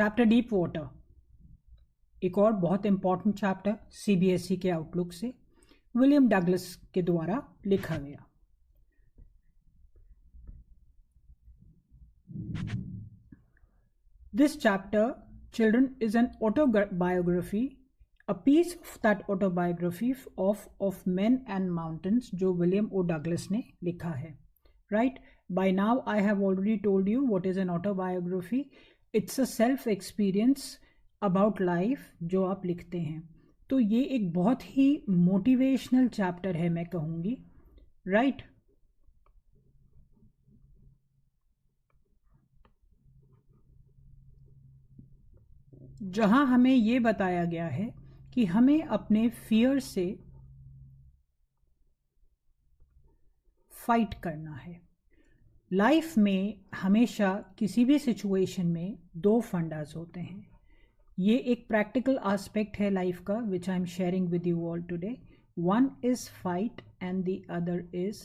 Chapter deep water एक और बहुत इंपॉर्टेंट चैप्टर सीबीएसई के आउटलुक से विलियम डगलस के द्वारा लिखा गया। This chapter, children, is an autobiography, a piece of that autobiography of men and mountains जो विलियम ओ डगलस ने लिखा है। Right? By now I have already told you what is an autobiography. It's a self experience about life जो आप लिखते हैं। तो ये एक बहुत ही मोटिवेशनल चैप्टर है मैं कहूँगी। Right? जहां हमें ये बताया गया है कि हमें अपने फियर से फाइट करना है। लाइफ में हमेशा किसी भी सिचुएशन में दो फंडास होते हैं। ये एक प्रैक्टिकल एस्पेक्ट है लाइफ का which I am sharing with you all today. One is fight and the other is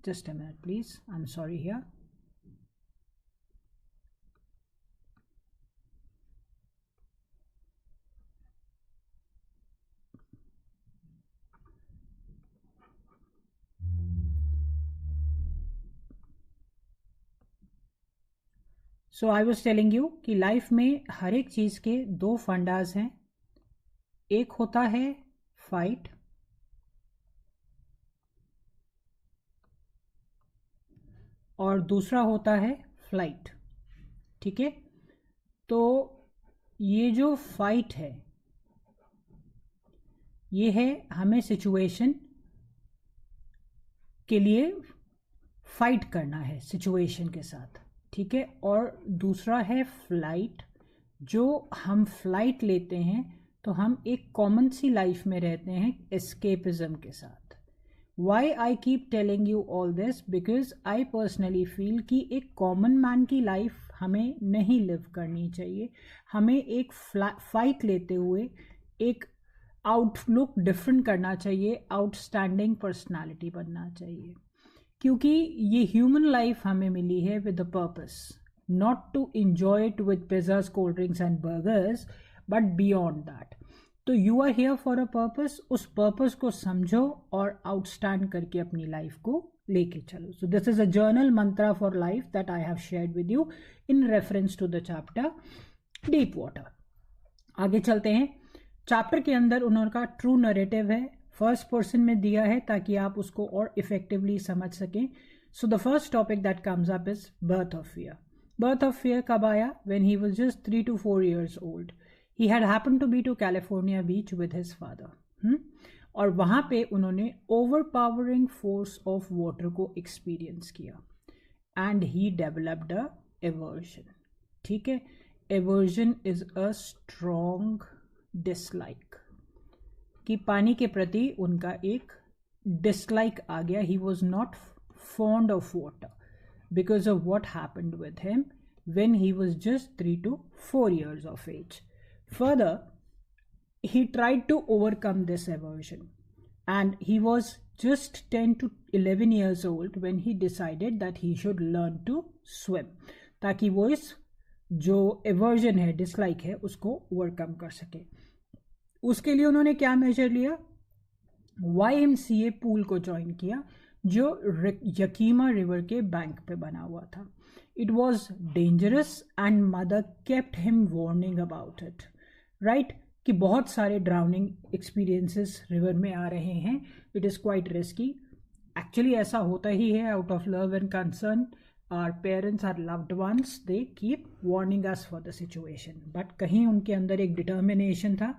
just a minute please, I'm sorry here. So I was telling you कि life में हर एक चीज के दो fundas हैं। एक होता है फाइट और दूसरा होता है फ्लाइट। ठीक है, तो ये जो फाइट है ये है हमें सिचुएशन के लिए फाइट करना है सिचुएशन के साथ। ठीक है, और दूसरा है फ्लाइट। जो हम फ्लाइट लेते हैं तो हम एक कॉमन सी लाइफ में रहते हैं एस्केपिज्म के साथ। Why I keep telling you all this? Because I personally feel कि एक कॉमन मैन की लाइफ हमें नहीं लिव करनी चाहिए। हमें एक फाइट लेते हुए एक आउटलुक डिफरेंट करना चाहिए, आउटस्टैंडिंग पर्सनालिटी बनना चाहिए। क्योंकि ये ह्यूमन लाइफ हमें मिली है with a purpose, not to enjoy it with pizzas, cold drinks and burgers, but beyond that. तो you are here for a purpose. उस पर्पस को समझो और आउटस्टैंड करके अपनी लाइफ को लेके चलो। So this is a journal mantra for life that I have shared with you in reference to the chapter deep water. आगे चलते हैं। चैप्टर के अंदर उनका ट्रू नरेटिव है, फर्स्ट पर्सन में दिया है ताकि आप उसको और इफेक्टिवली समझ सकें। So the first topic that comes up is birth of fear. Birth of fear कब आया? When he was just 3 to 4 years old. He had happened to be to California Beach with his father. और वहाँ पे उन्होंने overpowering force of water को experience किया and he developed a aversion. ठीक है, aversion is a strong dislike कि पानी के प्रति उनका एक dislike आ गया। He was not fond of water because of what happened with him when he was just 3 to 4 years of age. Further, he tried to overcome this aversion and he was just 10 to 11 years old when he decided that he should learn to swim ताकि वो इस जो aversion है, dislike है, उसको overcome कर सके। उसके लिए उन्होंने क्या मेजर लिया? YMCA पूल को ज्वाइन किया जो यकीमा रिवर के बैंक पे बना हुआ था। It was dangerous and mother kept him warning about it. Right कि बहुत सारे ड्राउनिंग एक्सपीरियंसेस रिवर में आ रहे हैं, it is quite risky. Actually ऐसा होता ही है, out of love and concern our parents, our loved ones, they keep warning us for the situation. But कहीं उनके अंदर एक डिटर्मिनेशन था।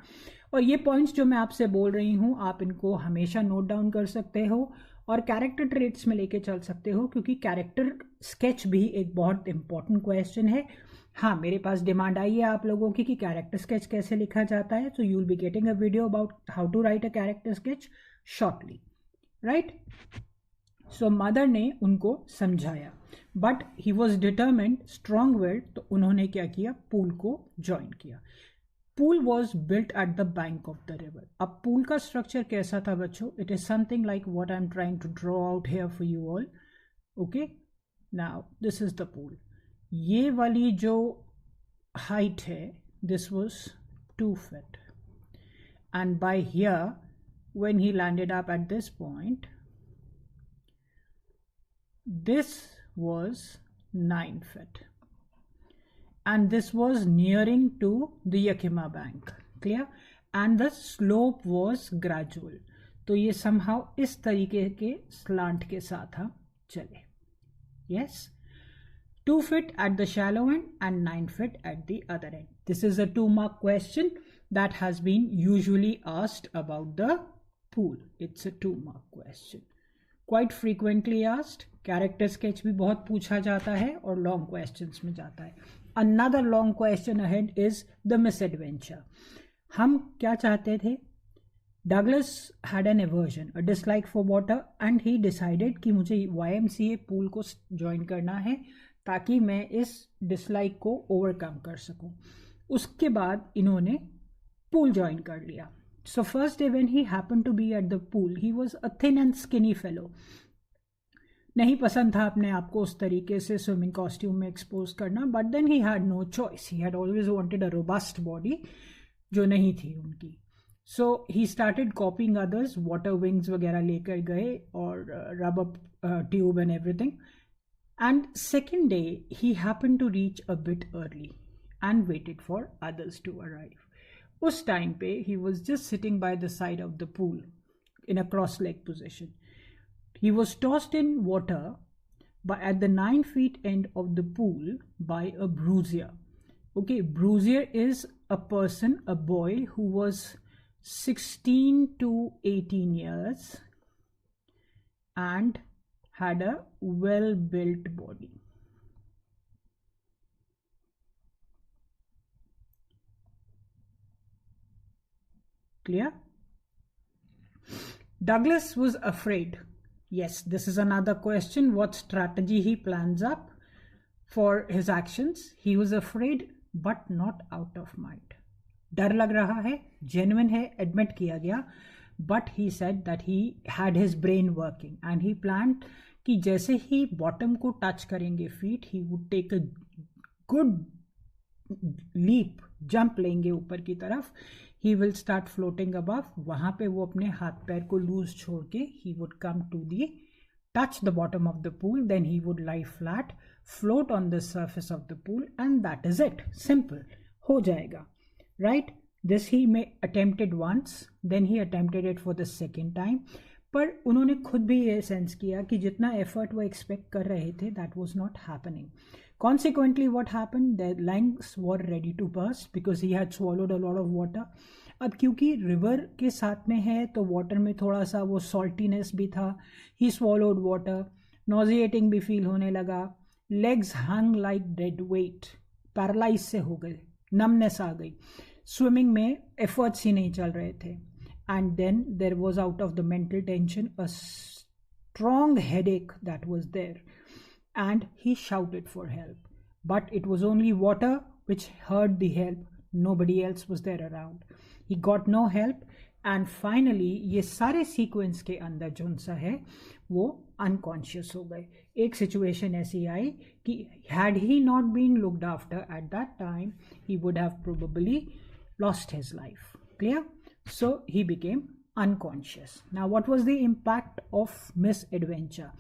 और ये पॉइंट्स जो मैं आपसे बोल रही हूँ आप इनको हमेशा नोट डाउन कर सकते हो और कैरेक्टर ट्रेट्स में लेके चल सकते हो, क्योंकि कैरेक्टर स्केच भी एक बहुत इंपॉर्टेंट क्वेश्चन है। हाँ, मेरे पास डिमांड आई है आप लोगों की कि कैरेक्टर स्केच कैसे लिखा जाता है। So you will be getting a video about how to write a character sketch shortly, right. So mother ने उनको समझाया but he was determined, strong willed, तो उन्होंने क्या किया? पूल को ज्वाइन किया। Pool was built at the bank of the river. अब पूल का स्ट्रक्चर कैसा था बच्चों? It is something like what I am trying to draw out here for you all. Okay, now this is the pool. ये वाली जो height है, this was 2 feet, and by here when he landed up at this point, this was 9 feet, and this was nearing to the Yakima bank. Clear? And the slope was gradual. तो ये somehow इस तरीके के slant के साथ हम चले. Yes? 2 feet at the shallow end and 9 feet at the other end. This is a 2-mark question that has been usually asked about the pool. It's a 2-mark question. Quite frequently asked. Character sketch भी बहुत पूछा जाता है और long questions में जाता है. Another long question ahead is the misadventure. हम क्या चाहते थे? Douglas had an aversion, a dislike for water, and he decided कि मुझे YMCA pool को join करना है ताकि मैं इस dislike को overcome कर सकूं. उसके बाद इन्होंने pool join कर लिया. So first day when he happened to be at the pool, he was a thin and skinny fellow. नहीं पसंद था अपने आप को उस तरीके से स्विमिंग कॉस्ट्यूम में एक्सपोज करना, but then he had no choice. He had always wanted a robust body जो नहीं थी उनकी. So he started copying others. Water wings वगैरह लेकर गए और rubber tube and everything. And second day he happen to reach a bit early and waited for others to arrive. उस time पे he was just sitting by the side of the pool in a cross-leg position. He was tossed in water at the 9 feet end of the pool by a bruiser. Okay, bruiser is a person, a boy who was 16 to 18 years and had a well-built body. Clear? Douglas was afraid. Yes, this is another question. What strategy he plans up for his actions? He was afraid, but not out of mind. डर लग रहा है, genuine है, admit किया गया, but he said that he had his brain working and he planned कि जैसे ही bottom को touch करेंगे feet, he would take a good leap, jump लेंगे ऊपर की तरफ. He will start floating above. वहाँ पे वो अपने हाथ पैर को लूज छोड़ के he would come to the touch the bottom of the pool. Then he would lie flat, float on the surface of the pool, and that is it. Simple. हो जाएगा. Right? This he may attempted once. Then he attempted it for the second time. पर उन्होंने खुद भी ये sense किया कि जितना एफर्ट वो एक्सपेक्ट कर रहे थे that was not happening. Consequently, what happened? Their lungs were ready to burst because he had swallowed a lot of water. अब क्योंकि रिवर के साथ में है तो वाटर में थोड़ा सा वो सॉल्टीनेस भी था. ही swallowed water, nauseating भी फील होने लगा. Legs hung like dead weight, paralyse से हो गए, नमनेस आ गई. स्विमिंग में एफर्ट्स ही नहीं चल रहे थे. And then there was, out of the mental tension, a strong headache that was there. And he shouted for help. But it was only water which heard the help. Nobody else was there around. He got no help. And finally, ये सारे sequence के अंदर zone सा है वो unconscious हो गए. एक situation ऐसी आई कि had he not been looked after at that time, he would have probably lost his life. Clear? So he became unconscious. Now what was the impact of misadventure?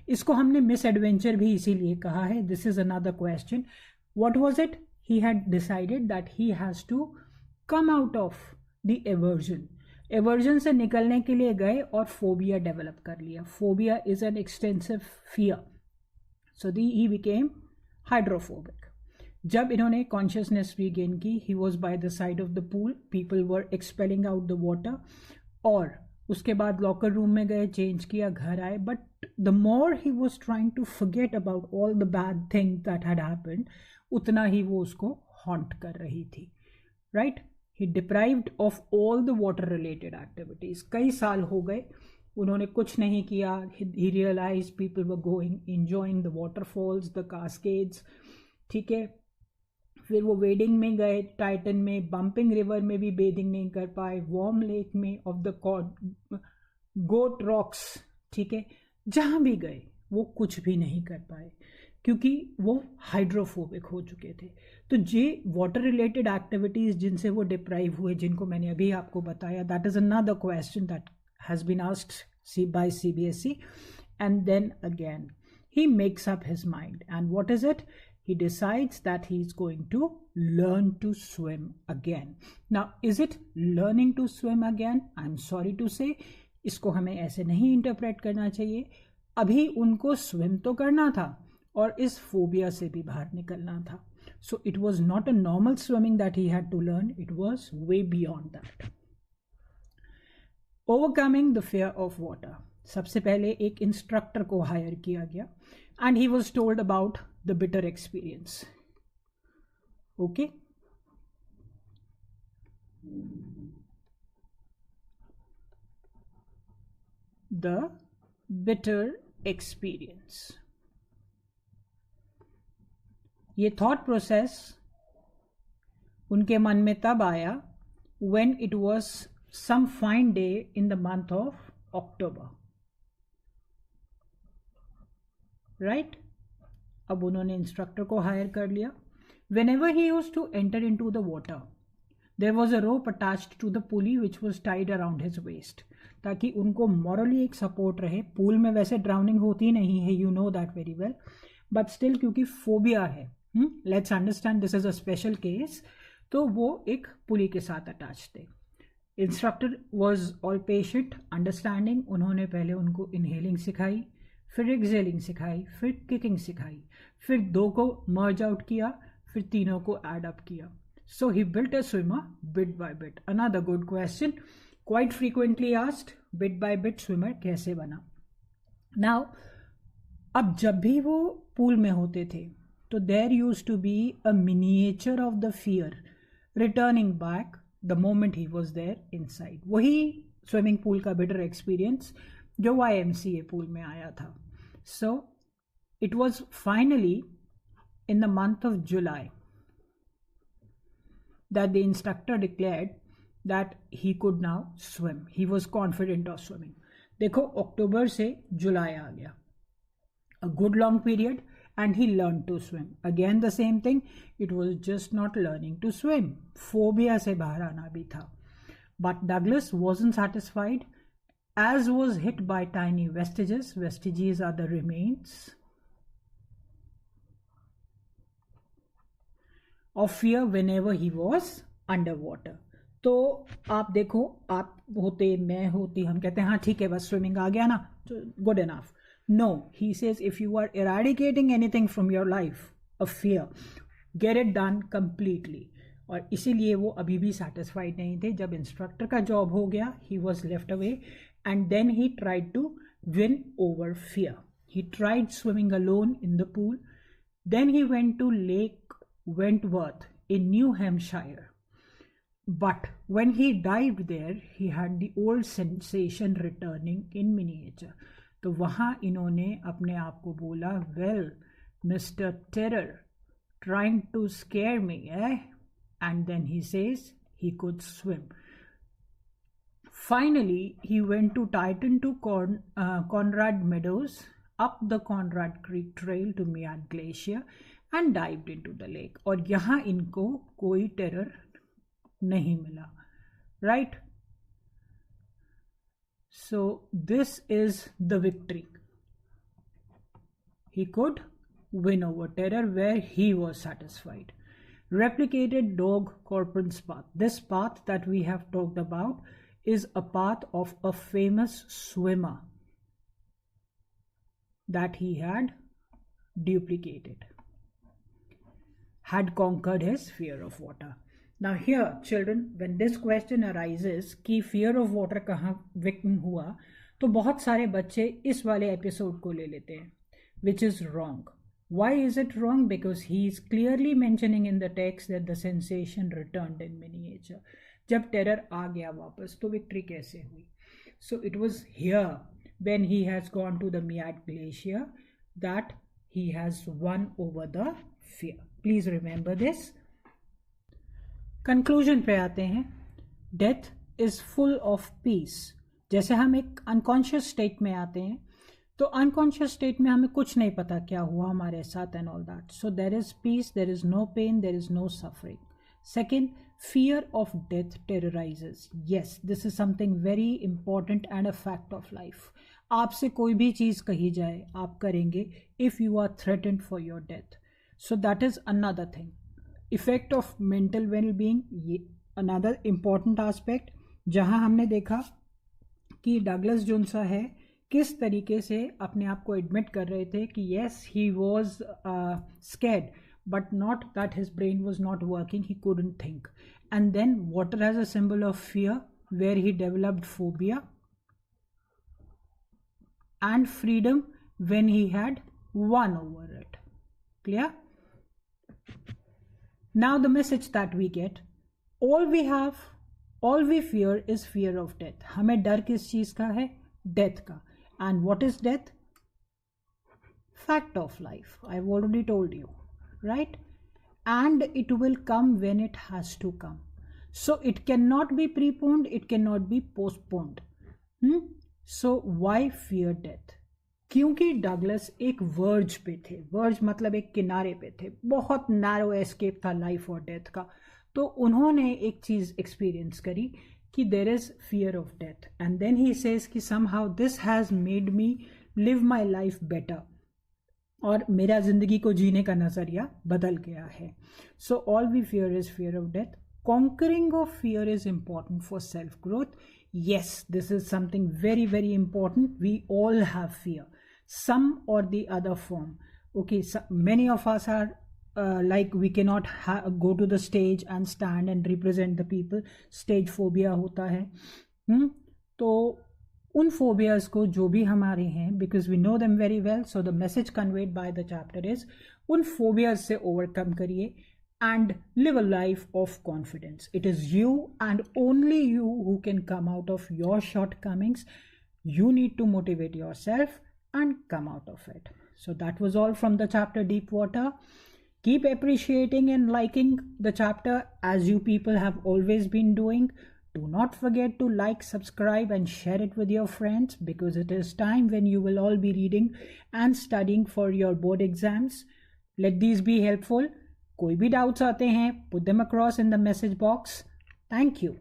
इसको हमने misadventure भी इसीलिए कहा है. This is another question. What was it? He had decided that he has to come out of the aversion. Aversion से निकलने के लिए गए और phobia develop कर लिया. Phobia is an extensive fear. So he became hydrophobic. जब इन्होंने कॉन्शियसनेस रीगेन की, he was by the side of the pool, people were expelling out the water. और उसके बाद लॉकर रूम में गए, चेंज किया, घर आए. But the more he was trying to forget about all the bad thing that had happened, उतना ही वो उसको हॉन्ट कर रही थी. Right? He deprived of all the water related activities. कई साल हो गए, उन्होंने कुछ नहीं किया. He realize people were going enjoying the waterfalls, the cascades. ठीक है. फिर वो वेडिंग में गए, टाइटन में, बम्पिंग रिवर में भी बेदिंग नहीं कर पाए, वॉर्म लेक में ऑफ द गोट रॉक्स, ठीक है, जहाँ भी गए वो कुछ भी नहीं कर पाए. क्योंकि वो हाइड्रोफोबिक हो चुके थे। तो ये वाटर रिलेटेड एक्टिविटीज़ जिनसे वो डिप्राइव हुए, जिनको मैंने अभी आपको बताया, that is another question that has been asked by CBSE. And then again he makes up his mind, and what is it? He decides that he's going to learn to swim again. Now, is it learning to swim again? I'm sorry to say, इसको हमें ऐसे नहीं interpret करना चाहिए। अभी उनको swim तो करना था और इस फोबिया से भी बाहर निकलना था। So it was not a normal swimming that he had to learn, it was way beyond that. Overcoming the fear of water. सबसे पहले एक इंस्ट्रक्टर को हायर किया गया and he was told about the bitter experience. Okay, the bitter experience. ये thought process उनके मन में तब आया when it was some fine day in the month of October. Right, अब उन्होंने इंस्ट्रक्टर को हायर कर लिया. Whenever he use to enter into the water, there was a rope attached to the pulley which was tied around his waist, ताकि उनको morally एक support रहे. Pool में वैसे ड्राउनिंग होती नहीं है, you know that very well, but still क्योंकि फोबिया है, let's understand this is a special case, तो वो एक पुली के साथ अटैच थे. Instructor was all patient, understanding. उन्होंने पहले उनको इनहेलिंग सिखाई, फिर एक्सेलिंग सिखाई, फिर किकिंग सिखाई, फिर 2 को मर्ज आउट किया, फिर 3 को एड अप किया. So he built a swimmer bit by bit. Another good question, quite frequently asked, bit by bit swimmer कैसे बना. नाउ, अब जब भी वो पूल में होते थे तो there use to be a miniature of the fear returning back the moment he was there inside. वही स्विमिंग पूल का बेटर एक्सपीरियंस जो YMCA पूल में आया था. So it was finally in the month of July that the instructor declared that he could now swim. He was confident of swimming. देखो, अक्टूबर से जुलाई आ गया, a good long period, and he learned to swim. Again the same thing, it was just not learning to swim. Phobia से बाहर आना भी था. But Douglas wasn't satisfied, as was hit by tiny vestiges. Vestiges are the remains of fear whenever he was underwater. तो आप देखो, आप होते, मैं होती, हम कहते हैं हाँ ठीक है बस स्विमिंग आ गया ना, good enough. No, he says if you are eradicating anything from your life of fear, get it done completely. और इसीलिए वो अभी भी सेटिस्फाइड नहीं थे. जब इंस्ट्रक्टर का जॉब हो गया, he was left away and then he tried to win over fear. He tried swimming alone in the pool. Then he went to lake Wentworth in New Hampshire, but when he dived there he had the old sensation returning in miniature. तो वहाँ इन्होंने अपने आप को बोला, well, Mr. Terror trying to scare me, eh? And then he says he could swim. Finally he went to Titan to Conrad Meadows, up the Conrad Creek Trail to Meade Glacier and dived into the lake. और यहाँ इनको कोई terror नहीं मिला. Right, so this is the victory. He could win over terror where he was satisfied. Replicated Doug Corcoran's path. This path that we have talked about is a path of a famous swimmer that he had duplicated, had conquered his fear of water. Now here, children, when this question arises कि fear of water कहाँ victim हुआ, तो बहुत सारे बच्चे इस वाले episode को ले लेते हैं, which is wrong. Why is it wrong? Because he is clearly mentioning in the text that the sensation returned in miniature. जब टेरर आ गया वापस तो विक्ट्री कैसे हुई? So it was here when he has gone to the Meade Glacier that he has won over the fear. Please remember this. Conclusion पे आते हैं. Death is full of peace. जैसे हम एक unconscious state में आते हैं तो अनकॉन्शियस स्टेट में हमें कुछ नहीं पता क्या हुआ हमारे साथ and all that. So there is peace, there is no pain, there is no suffering. Second, fear of death terrorizes. Yes, this is something very important and a fact of life. आपसे कोई भी चीज़ कही जाए आप करेंगे if you are threatened for your death. So that is another thing. Effect of mental well-being, ये another important aspect जहाँ हमने देखा कि डगलस जोन्स है किस तरीके से अपने आप को एडमिट कर रहे थे कि yes he was scared, but not that his brain was not working, he couldn't think. And then water as a symbol of fear, where he developed phobia, and freedom when he had won over it. Clear? Now the message that we get, all we fear is fear of death. हमें डर किस चीज का है? Death का. And what is death? Fact of life. I've already told you. Right? And it will come when it has to come. So it cannot be preponed, it cannot be postponed. So why fear death? क्योंकि Douglas एक verge पे थे. Verge मतलब एक किनारे पे थे, बहुत नैरो एस्केप था लाइफ और डेथ का. तो उन्होंने एक चीज एक्सपीरियंस करी कि there is fear of death. And then he says कि somehow this has made me live my life better, और मेरा जिंदगी को जीने का नजरिया बदल गया है. So all we fear is fear of death. Conquering of fear is important for self growth. yes, this is something very, very important. We all have fear, some or the other form. Okay, so many of us are like we cannot go to the stage and stand and represent the people. Stage phobia होता है. तो उन phobias को जो भी हमारे हैं, because we know them very well, so the message conveyed by the chapter is उन phobias से overcome करिए and live a life of confidence. It is you and only you who can come out of your shortcomings. You need to motivate yourself and come out of it. So that was all from the chapter Deep Water. Keep appreciating and liking the chapter as you people have always been doing. Do not forget to like, subscribe and share it with your friends, because it is time when you will all be reading and studying for your board exams. Let these be helpful. कोई भी doubts आते हैं, put them across in the message box. Thank you.